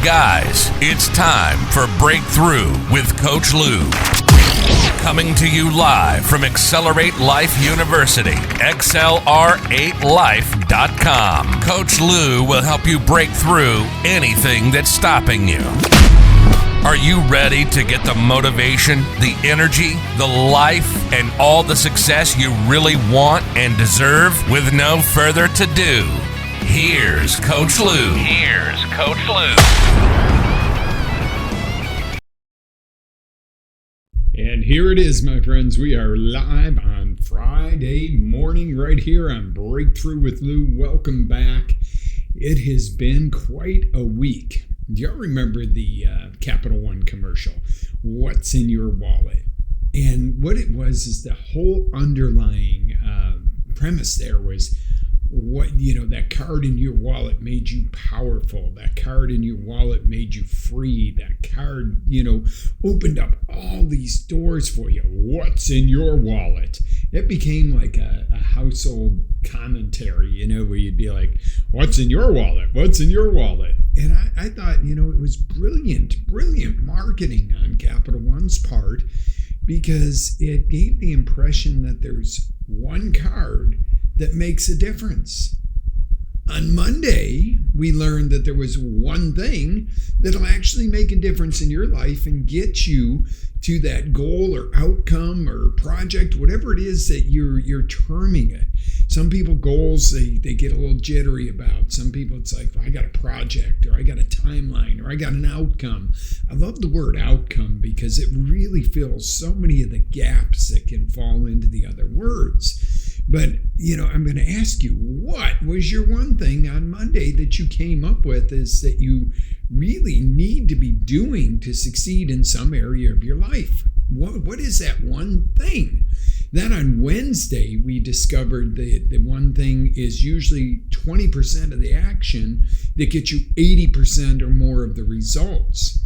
Guys, it's time for Breakthrough with Coach Lou. Coming to you live from Accelerate Life University, XLR8Life.com. Coach Lou will help you break through anything that's stopping you. Are you ready to get the motivation, the energy, the life, and all the success you really want and deserve? With no further ado, here's Coach Lou. And here it is, my friends. We are live on Friday morning right here on Breakthrough with Lou. Welcome back. It has been quite a week. Do y'all remember the Capital One commercial? What's in your wallet? And what it was is the whole underlying premise there was that card in your wallet made you powerful. That card in your wallet made you free. That card, opened up all these doors for you. What's in your wallet? It became like a household commentary, where you'd be like, what's in your wallet? What's in your wallet? And I thought, it was brilliant marketing on Capital One's part, because it gave the impression that there's one card that makes a difference. On Monday, we learned that there was one thing that'll actually make a difference in your life and get you to that goal or outcome or project, whatever it is that you're terming it. Some people goals they get a little jittery about. Some people it's like, I got a project, or I got a timeline, or I got an outcome. I love the word outcome because it really fills so many of the gaps that can fall into the other words. But, I'm going to ask you, what was your one thing on Monday that you came up with is that you really need to be doing to succeed in some area of your life? What is that one thing? Then on Wednesday, we discovered that the one thing is usually 20% of the action that gets you 80% or more of the results.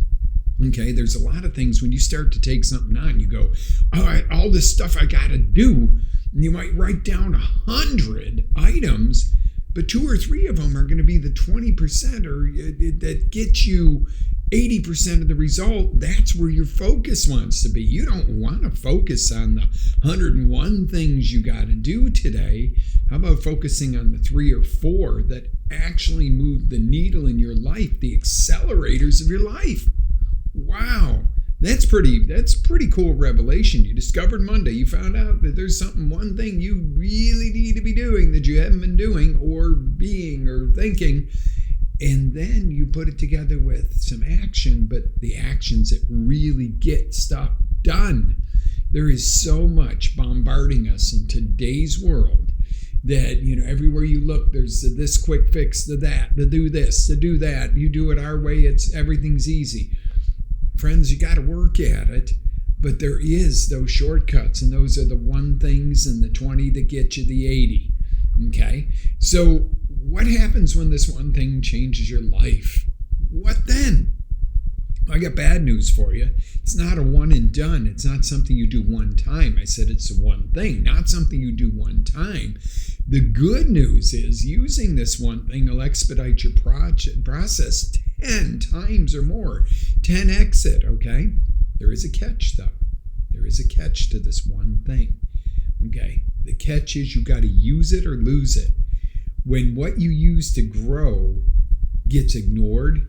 Okay, there's a lot of things when you start to take something on, you go, all right, all this stuff I got to do. And you might write down 100 items, but 2 or 3 of them are going to be the 20% that gets you 80% of the result. That's where your focus wants to be. You don't want to focus on the 101 things you got to do today. How about focusing on the 3 or 4 that actually move the needle in your life, the accelerators of your life? Wow. That's pretty cool revelation. You discovered Monday. You found out that there's one thing you really need to be doing that you haven't been doing or being or thinking. And then you put it together with some action, but the actions that really get stuff done. There is so much bombarding us in today's world that, everywhere you look, there's this quick fix, to that, to do this, to do that. You do it our way, everything's easy. Friends, you got to work at it, but there is those shortcuts, and those are the 1 things and the 20 that get you the 80. Okay? So what happens when this one thing changes your life? What then? I got bad news for you. It's not a one and done. It's not something you do one time. I said it's a one thing, not something you do one time. The good news is using this one thing will expedite your process 10 times or more. 10x it, okay? There is a catch, though. There is a catch to this one thing, okay? The catch is you got to use it or lose it. When what you use to grow gets ignored,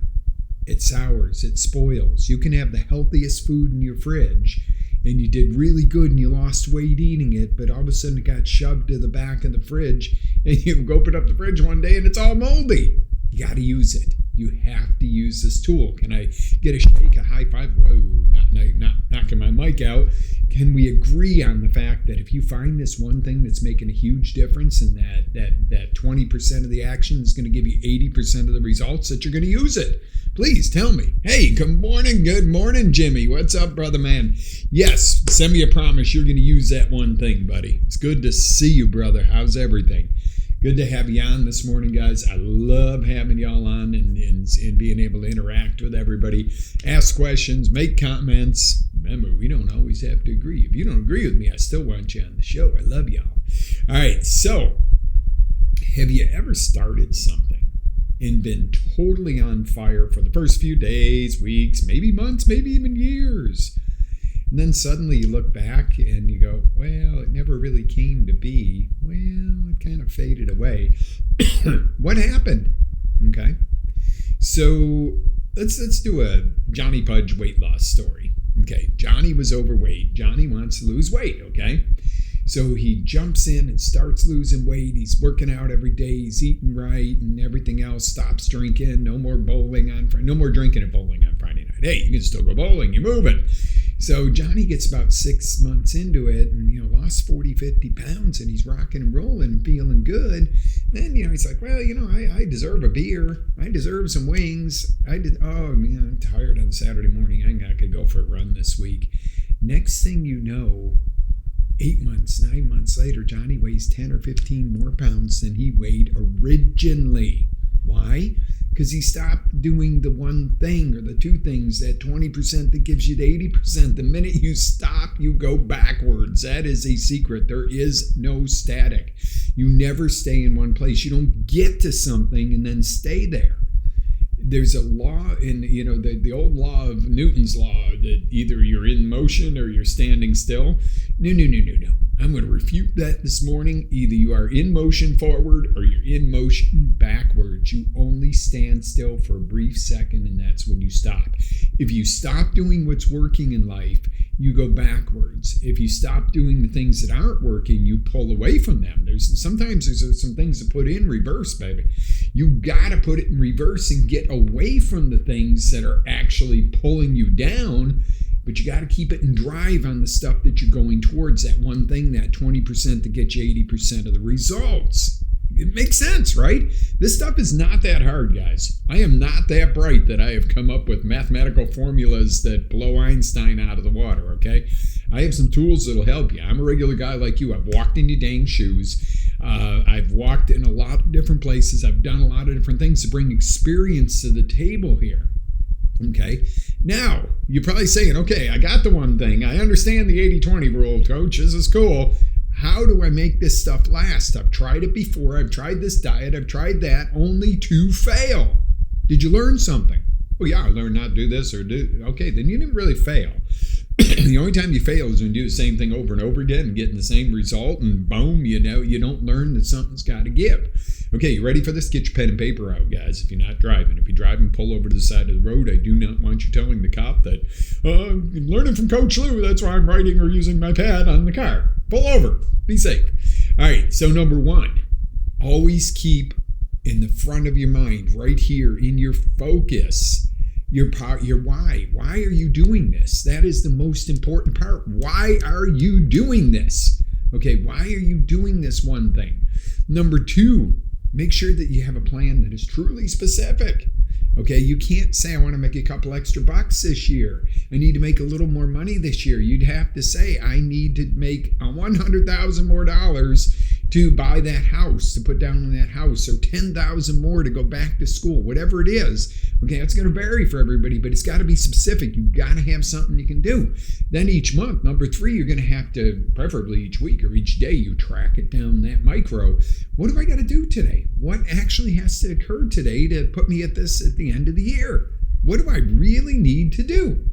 it sours, it spoils. You can have the healthiest food in your fridge, and you did really good and you lost weight eating it, but all of a sudden it got shoved to the back of the fridge, and you open up the fridge one day and it's all moldy. You got to use it. You have to use this tool. Can I get a shake, a high five? Whoa, not knocking my mic out. Can we agree on the fact that if you find this one thing that's making a huge difference, and that 20% of the action is going to give you 80% of the results, that you're going to use it? Please tell me. Hey, good morning, Jimmy. What's up, brother man? Yes, send me a promise you're going to use that one thing, buddy. It's good to see you, brother. How's everything? Good to have you on this morning, guys. I love having y'all on and being able to interact with everybody, ask questions, make comments. Remember, we don't always have to agree. If you don't agree with me, I still want you on the show. I love y'all. All right, so have you ever started something and been totally on fire for the first few days, weeks, maybe months, maybe even years. And then suddenly you look back and you go, well, it never really came to be. Well, it kind of faded away. What happened? Okay. So let's do a Johnny Pudge weight loss story. Okay. Johnny was overweight. Johnny wants to lose weight. Okay. So he jumps in and starts losing weight. He's working out every day. He's eating right and everything else. Stops drinking. No more bowling on Friday. No more drinking and bowling on Friday night. Hey, you can still go bowling. You're moving. So Johnny gets about 6 months into it and, lost 40, 50 pounds and he's rocking and rolling, feeling good. Then, he's like, well, I deserve a beer. I deserve some wings. I'm tired on Saturday morning. I could go for a run this week. Next thing you know, 8 months, 9 months later, Johnny weighs 10 or 15 more pounds than he weighed originally. Why? Because he stopped doing the one thing or the two things, that 20% that gives you the 80%. The minute you stop, you go backwards. That is a secret. There is no static. You never stay in one place. You don't get to something and then stay there. There's a law in, the old law of Newton's law that either you're in motion or you're standing still. No. I'm going to refute that this morning. Either you are in motion forward or you're in motion backwards. You only stand still for a brief second, and that's when you stop. If you stop doing what's working in life, you go backwards. If you stop doing the things that aren't working, you pull away from them. Sometimes there's some things to put in reverse, baby. You got to put it in reverse and get away from the things that are actually pulling you down. But you got to keep it in drive on the stuff that you're going towards, that one thing, that 20% that gets you 80% of the results. It makes sense, right? This stuff is not that hard, guys. I am not that bright that I have come up with mathematical formulas that blow Einstein out of the water, okay? I have some tools that'll help you. I'm a regular guy like you. I've walked in your dang shoes. I've walked in a lot of different places. I've done a lot of different things to bring experience to the table here. Okay. Now, you're probably saying, okay, I got the one thing. I understand the 80-20 rule, coach. This is cool. How do I make this stuff last? I've tried it before. I've tried this diet. I've tried that, only to fail. Did you learn something? Oh, yeah, I learned not to do this or do. Okay, then you didn't really fail. The only time you fail is when you do the same thing over and over again and getting the same result, and boom, you don't learn that something's got to give. Okay, you ready for this? Get your pen and paper out, guys, if you're not driving. If you're driving, pull over to the side of the road. I do not want you telling the cop that, I'm learning from Coach Lou, that's why I'm writing or using my pad on the car. Pull over. Be safe. All right, so number one, always keep in the front of your mind, right here in your focus, your why. Why are you doing this? That is the most important part. Why are you doing this? Okay, why are you doing this one thing? Number two, make sure that you have a plan that is truly specific. Okay, you can't say, I want to make a couple extra bucks this year. I need to make a little more money this year. You'd have to say, I need to make $100,000 more to buy that house, to put down on that house, or $10,000 more to go back to school, whatever it is. Okay, it's going to vary for everybody, but it's got to be specific. You've got to have something you can do. Then each month, number three, you're going to have to, preferably each week or each day, you track it down that micro. What do I got to do today? What actually has to occur today to put me at the end of the year? What do I really need to do?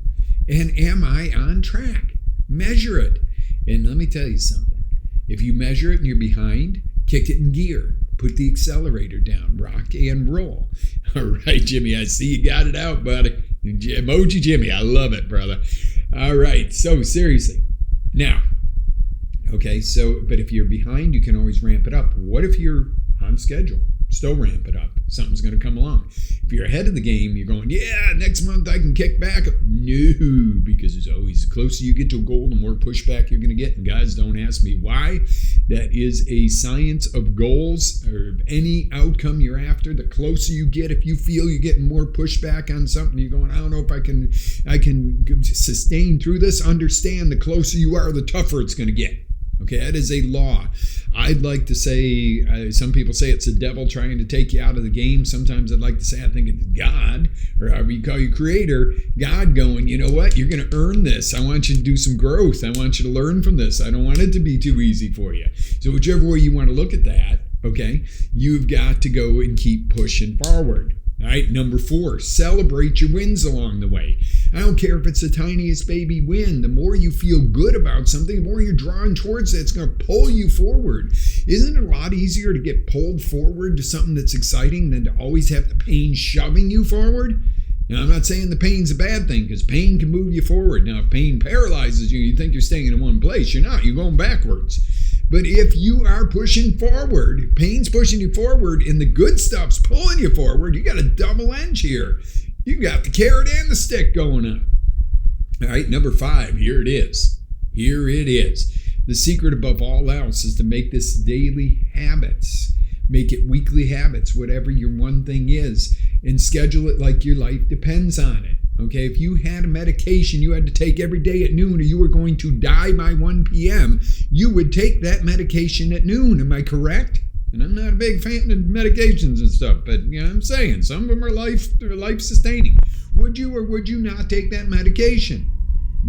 And am I on track? Measure it. And let me tell you something. If you measure it and you're behind, kick it in gear. Put the accelerator down. Rock and roll. All right, Jimmy, I see you got it out, buddy. Emoji Jimmy, I love it, brother. All right, so seriously. Now, okay, but if you're behind, you can always ramp it up. What if you're on schedule? Still ramp it up. Something's going to come along. If you're ahead of the game, you're going, yeah, next month I can kick back. No, because it's always the closer you get to a goal, the more pushback you're going to get. And guys, don't ask me why. That is a science of goals or any outcome you're after. The closer you get, if you feel you're getting more pushback on something, you're going, I don't know if I can sustain through this. Understand, the closer you are, the tougher it's going to get. Okay, that is a law. I'd like to say, some people say it's the devil trying to take you out of the game. Sometimes I'd like to say I think it's God, or however you call your creator, God going, you know what, you're going to earn this. I want you to do some growth. I want you to learn from this. I don't want it to be too easy for you. So whichever way you want to look at that, Okay, you've got to go and keep pushing forward. All right, number 4, celebrate your wins along the way. I don't care if it's the tiniest baby win. The more you feel good about something, the more you're drawn towards it. It's going to pull you forward. Isn't it a lot easier to get pulled forward to something that's exciting than to always have the pain shoving you forward? Now, I'm not saying the pain's a bad thing, because pain can move you forward. Now, if pain paralyzes you, you think you're staying in one place. You're not. You're going backwards. But if you are pushing forward, pain's pushing you forward, and the good stuff's pulling you forward, you got a double edge here. You got the carrot and the stick going on. All right, number 5, here it is. Here it is. The secret above all else is to make this daily habits. Make it weekly habits, whatever your one thing is, and schedule it like your life depends on it. Okay, if you had a medication you had to take every day at noon, or you were going to die by 1 p.m., you would take that medication at noon. Am I correct? And I'm not a big fan of medications and stuff, but you know what I'm saying, some of them are life sustaining. Would you or would you not take that medication?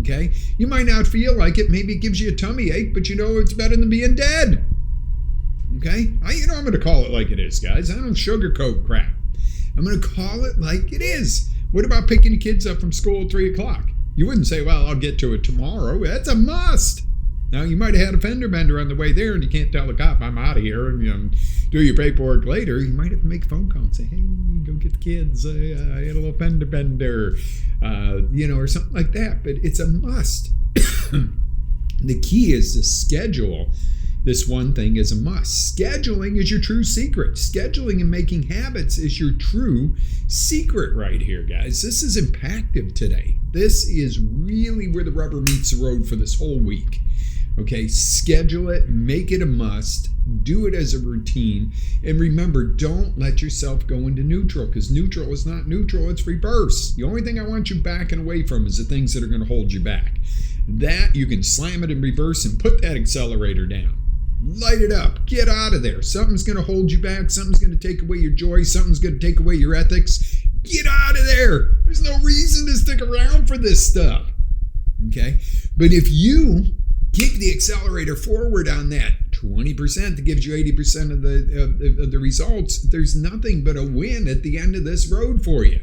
Okay, you might not feel like it. Maybe it gives you a tummy ache, but you know it's better than being dead. Okay, I'm going to call it like it is, guys. I don't sugarcoat crap. I'm going to call it like it is. What about picking the kids up from school at 3 o'clock? You wouldn't say, well, I'll get to it tomorrow. That's a must. Now, you might have had a fender bender on the way there, and you can't tell the cop, I'm out of here, and do your paperwork later. You might have to make a phone call and say, hey, go get the kids. I had a little fender bender, or something like that. But it's a must. The key is to schedule. This one thing is a must. Scheduling is your true secret. Scheduling and making habits is your true secret right here, guys. This is impactful today. This is really where the rubber meets the road for this whole week. Okay, schedule it, make it a must, do it as a routine, and remember, don't let yourself go into neutral, because neutral is not neutral, it's reverse. The only thing I want you backing away from is the things that are going to hold you back. That, you can slam it in reverse and put that accelerator down. Light it up. Get out of there. Something's going to hold you back. Something's going to take away your joy. Something's going to take away your ethics. Get out of there. There's no reason to stick around for this stuff. Okay? But if you kick the accelerator forward on that 20% that gives you 80% of the results, there's nothing but a win at the end of this road for you.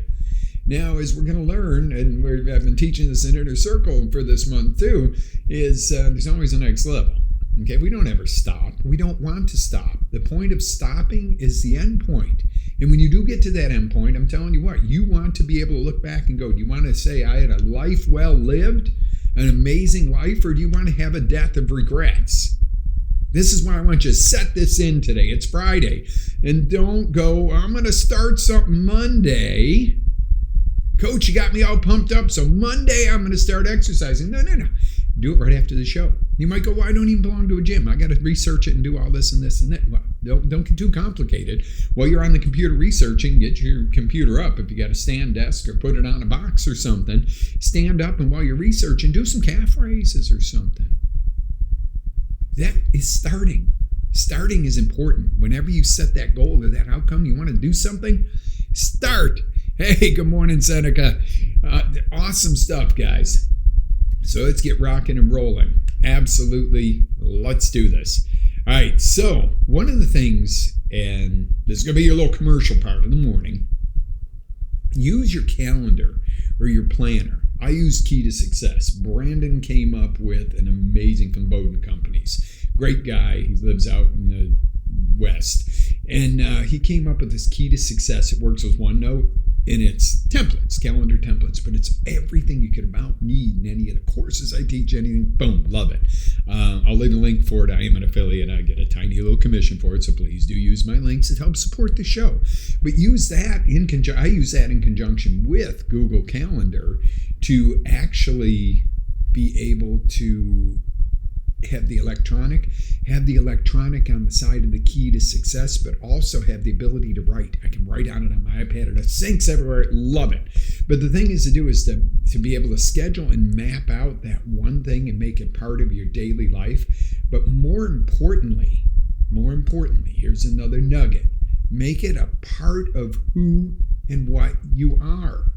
Now, as we're going to learn, and I've been teaching this in Inner Circle for this month too, is there's always a next level. Okay, we don't ever stop. We don't want to stop. The point of stopping is the end point. And when you do get to that end point, I'm telling you what, you want to be able to look back and go, do you want to say I had a life well lived, an amazing life, or do you want to have a death of regrets? This is why I want you to set this in today. It's Friday. And don't go, I'm going to start something Monday. Coach, you got me all pumped up, so Monday I'm going to start exercising. No. Do it right after the show. You might go, well, I don't even belong to a gym. I got to research it and do all this and this and that. Well, don't get too complicated. While you're on the computer researching, get your computer up. If you got a stand desk or put it on a box or something, stand up, and while you're researching, do some calf raises or something. That is starting. Starting is important. Whenever you set that goal or that outcome, you want to do something, start. Hey, good morning, Seneca. Awesome stuff, guys. So let's get rocking and rolling. Absolutely, let's do this. All right, so one of the things, and this is going to be your little commercial part of the morning, use your calendar or your planner. I use Key to Success. Brandon came up with an amazing, from Bowden Companies. Great guy. He lives out in the West. And he came up with this Key to Success. It works with OneNote. And it's templates, calendar templates, but it's everything you could about need in any of the courses I teach, anything, boom, love it. I'll leave a link for it. I am an affiliate. I get a tiny little commission for it, so please do use my links. It helps support the show. But use that in I use that in conjunction with Google Calendar to actually be able to have the electronic on the side of the Key to Success, but also have the ability to write. I can write on it on my iPad, and it syncs everywhere. Love it. But the thing is to be able to schedule and map out that one thing and make it part of your daily life. But more importantly, here's another nugget. Make it a part of who and what you are.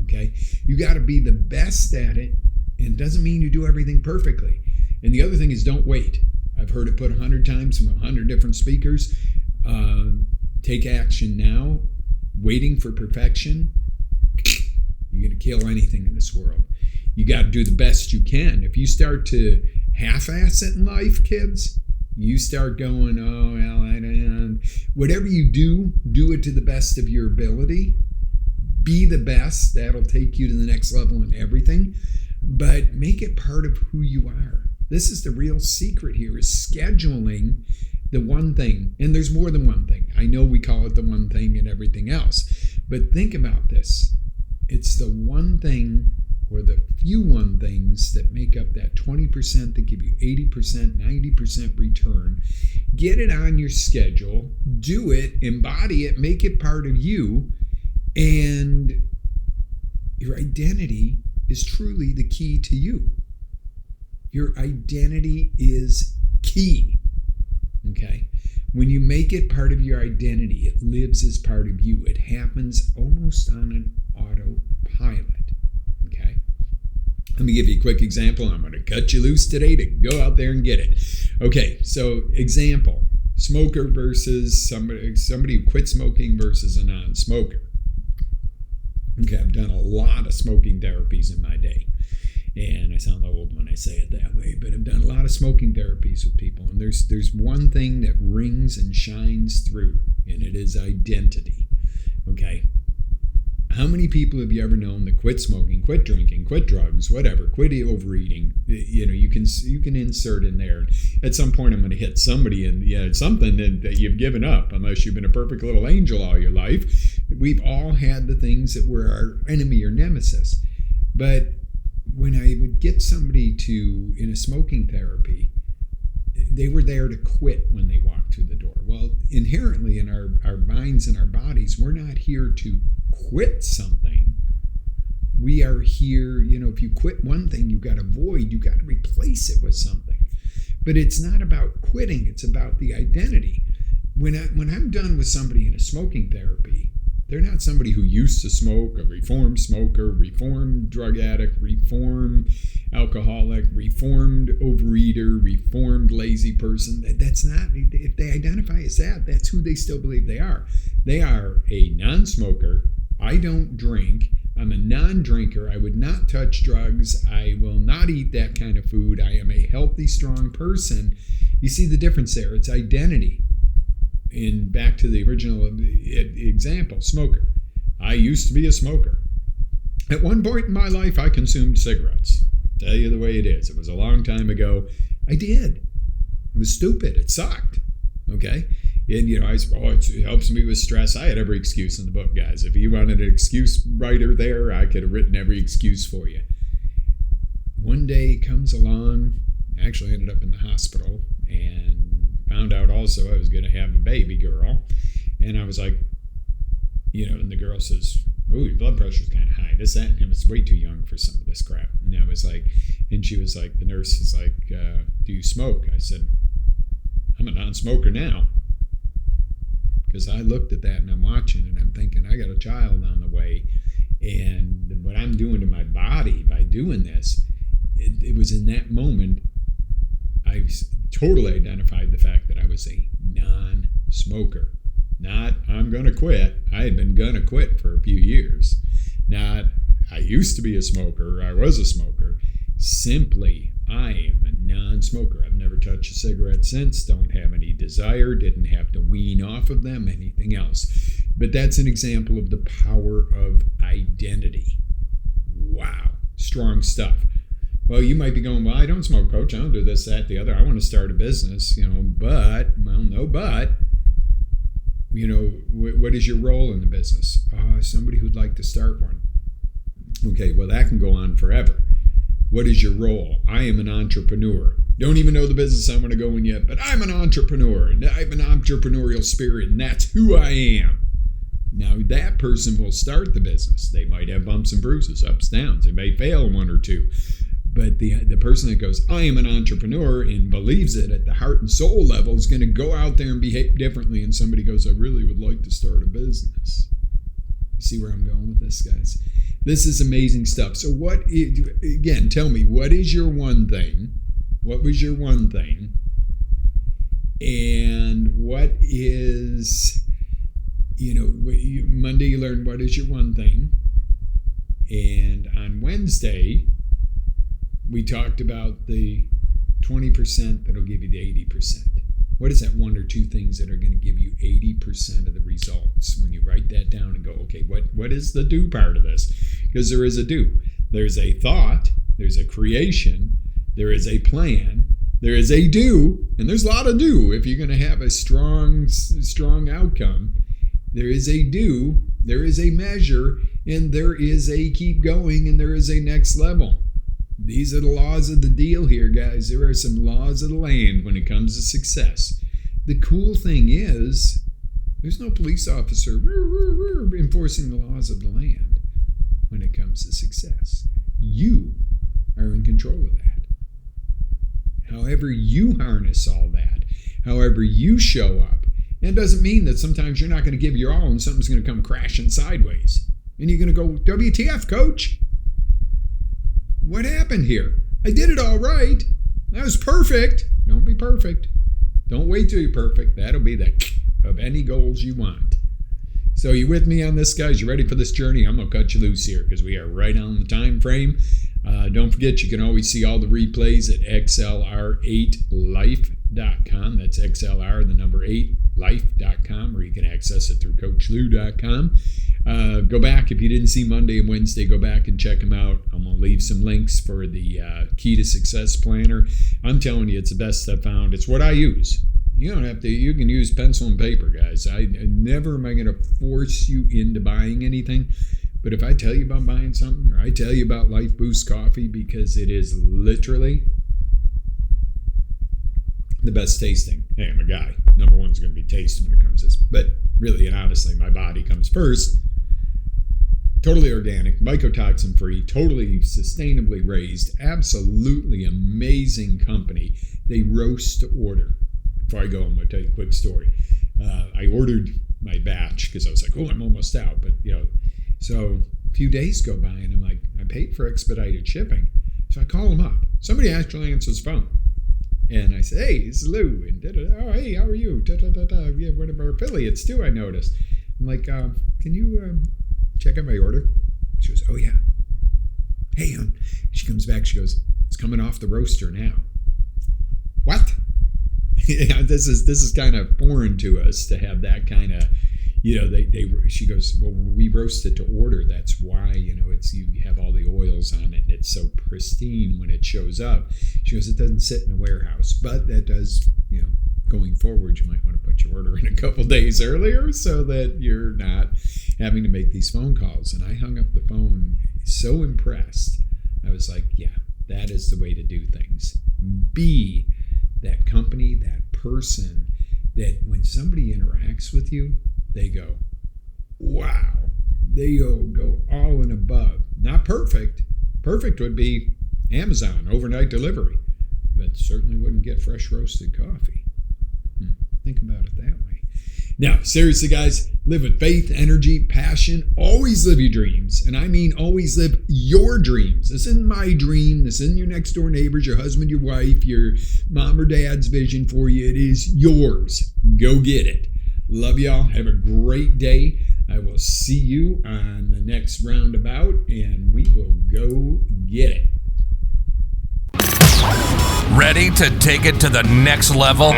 Okay? You got to be the best at it, and it doesn't mean you do everything perfectly. And the other thing is, don't wait. I've heard it put 100 times from 100 different speakers. Take action now. Waiting for perfection, you're going to kill anything in this world. You got to do the best you can. If you start to half-ass it in life, kids, you start going, oh, well, I don't. Whatever you do it to the best of your ability. Be the best. That'll take you to the next level in everything. But make it part of who you are. This is the real secret here, is scheduling the one thing. And there's more than one thing. I know we call it the one thing and everything else. But think about this. It's the one thing, or the few one things, that make up that 20% that give you 80%, 90% return. Get it on your schedule. Do it. Embody it. Make it part of you. And your identity is truly the key to you. Your identity is key. Okay? When you make it part of your identity, it lives as part of you. It happens almost on an autopilot. Okay? Let me give you a quick example. I'm going to cut you loose today to go out there and get it. Okay, so example. Smoker versus somebody who quit smoking versus a non-smoker. Okay, I've done a lot of smoking therapies in my day. And I sound old when I say it that way, but I've done a lot of smoking therapies with people. And there's one thing that rings and shines through, and it is identity. Okay? How many people have you ever known that quit smoking, quit drinking, quit drugs, whatever, quit overeating? You know, you can insert in there. At some point, I'm going to hit somebody and something that you've given up, unless you've been a perfect little angel all your life. We've all had the things that were our enemy or nemesis. But when I would get somebody in a smoking therapy, they were there to quit when they walked through the door. Well, inherently in our minds and our bodies, we're not here to quit something. We are here, if you quit one thing, you've got to replace it with something. But it's not about quitting, it's about the identity. When I'm done with somebody in a smoking therapy, they're not somebody who used to smoke, a reformed smoker, reformed drug addict, reformed alcoholic, reformed overeater, reformed lazy person. That's not, if they identify as that, that's who they still believe they are. They are a non-smoker. I don't drink. I'm a non-drinker. I would not touch drugs. I will not eat that kind of food. I am a healthy, strong person. You see the difference there. It's identity. And back to the original example, smoker. I used to be a smoker. At one point in my life, I consumed cigarettes. Tell you the way it is. It was a long time ago. I did. It was stupid. It sucked. Okay? And, it helps me with stress. I had every excuse in the book, guys. If you wanted an excuse writer there, I could have written every excuse for you. One day comes along, actually ended up in the hospital, and found out also I was going to have a baby girl. And I was like, and the girl says, oh, your blood pressure's kind of high. This, that, and him. It's way too young for some of this crap. And I was like, and she was like, the nurse is like, do you smoke? I said, I'm a non-smoker now. Because I looked at that and I'm watching and I'm thinking, I got a child on the way. And what I'm doing to my body by doing this, it was in that moment, I totally identified the fact that I was a non-smoker. Not, I'm going to quit. I had been going to quit for a few years. Not, I used to be a smoker, or I was a smoker. Simply, I am a non-smoker. I've never touched a cigarette since, don't have any desire, didn't have to wean off of them, anything else. But that's an example of the power of identity. Wow, strong stuff. Well, you might be going, well, I don't smoke, coach. I don't do this, that, the other. I want to start a business, but. What is your role in the business? Somebody who'd like to start one. Okay, well, that can go on forever. What is your role? I am an entrepreneur. Don't even know the business I'm going to go in yet, but I'm an entrepreneur, and I have an entrepreneurial spirit, and that's who I am. Now, that person will start the business. They might have bumps and bruises, ups, downs. They may fail one or two. But the person that goes, I am an entrepreneur, and believes it at the heart and soul level is going to go out there and behave differently. And somebody goes, I really would like to start a business. You see where I'm going with this, guys? This is amazing stuff. So again, tell me, what is your one thing? What was your one thing? And what is is, Monday you learn what is your one thing. And on Wednesday, we talked about the 20% that'll give you the 80%. What is that one or two things that are going to give you 80% of the results? When you write that down and go, okay, what is the do part of this? Because there is a do. There's a thought, there's a creation, there is a plan, there is a do, and there's a lot of do if you're going to have a strong outcome. There is a do, there is a measure, and there is a keep going, and there is a next level. These are the laws of the deal here, guys. There are some laws of the land when it comes to success. The cool thing is, there's no police officer enforcing the laws of the land when it comes to success. You are in control of that. However you harness all that, however you show up, and it doesn't mean that sometimes you're not going to give your all and something's going to come crashing sideways. And you're going to go, WTF, coach? What happened here? I did it all right. That was perfect. Don't be perfect. Don't wait till you're perfect. That'll be the of any goals you want. So you with me on this, guys? You ready for this journey? I'm going to cut you loose here because we are right on the time frame. Don't forget, you can always see all the replays at xlr8life.com. That's XLR, the number 8, life.com, or you can access it through coachlou.com. Go back, if you didn't see Monday and Wednesday, go back and check them out. I'm going to leave some links for the Key to Success Planner. I'm telling you, it's the best I've found. It's what I use. You don't have to, you can use pencil and paper, guys. I never am I going to force you into buying anything. But if I tell you about buying something, or I tell you about Life Boost Coffee, because it is literally the best tasting. Hey, I'm a guy. Number one's going to be taste when it comes to this. But really and honestly, my body comes first. Totally organic, mycotoxin free, totally sustainably raised, absolutely amazing company. They roast to order. Before I go, I'm going to tell you a quick story. I ordered my batch because I was like, oh, I'm almost out. But, so a few days go by and I'm like, I paid for expedited shipping. So I call them up. Somebody actually answers the phone. And I say, hey, it's Lou. And oh, hey, how are you? We have one of our affiliates too, I noticed. I'm like, can you check out my order? She goes, oh yeah. Hey, she comes back, she goes, it's coming off the roaster now. What? This is kind of foreign to us to have that kind of, she goes, well, we roast it to order. That's why, it's, you have all the oils on it and it's so pristine when it shows up. She goes, it doesn't sit in a warehouse, but that does, going forward, you might want to put your order in a couple days earlier so that you're not having to make these phone calls. And I hung up the phone so impressed. I was like, yeah, that is the way to do things. Be that company, that person that when somebody interacts with you, they go, wow. They go all and above. Not perfect. Perfect would be Amazon, overnight delivery. But certainly wouldn't get fresh roasted coffee. Think about it that way. Now, seriously, guys, live with faith, energy, passion. Always live your dreams. And I mean always live your dreams. This isn't my dream. This isn't your next door neighbor's, your husband, your wife, your mom or dad's vision for you. It is yours. Go get it. Love y'all. Have a great day. I will see you on the next roundabout, and we will go get it. Ready to take it to the next level?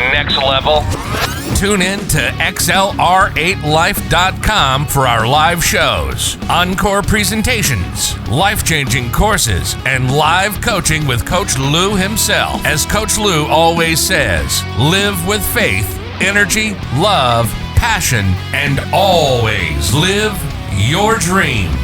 Tune in to XLR8life.com for our live shows, encore presentations, life-changing courses, and live coaching with Coach Lou himself. As Coach Lou always says, live with faith, energy, love, passion, and always live your dreams.